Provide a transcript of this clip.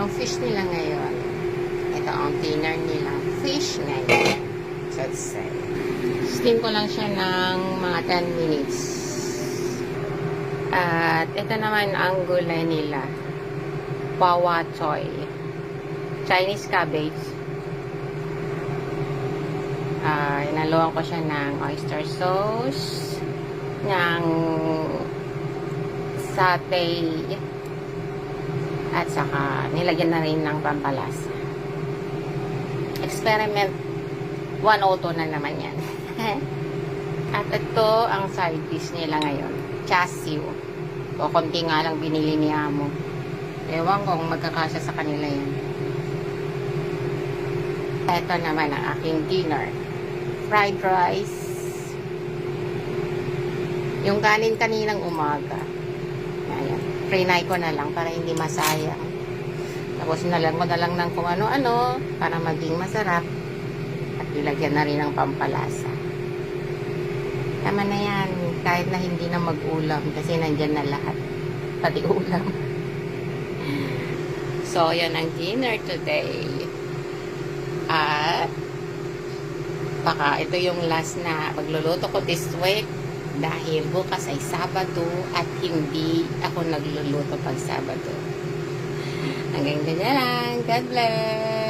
Ang fish nila ngayon, ito ang dinner nilang fish ngayon. Let's say. Steam ko lang siya ng mga 10 minutes. At ito naman ang gulay nila. Pawa choy. Chinese cabbage. Inaluan ko siya ng oyster sauce, ng satay, at saka nilagyan na rin ng pampalasa. Experiment 102 na naman yan. At ito ang side dish nila ngayon. Chasiw. O konti nga lang binili ni Amo. Ewan kung magkakasya sa kanila yan. Ito naman ang aking dinner. Fried rice. Yung kanin kaninang umaga. Ayan. Prinay ko na lang para hindi masayang. Tapos nalang mo na lang ng kung ano-ano para maging masarap. At ilagyan na rin ng pampalasa. Tama na yan. Kahit na hindi na mag-ulam kasi nandyan na lahat. Pati ulam. So, yan ang dinner today. At baka ito yung last na magluluto ko this week dahil bukas ay Sabado at hindi ako nagluluto pag Sabado. Hanggang ganyan lang. God bless!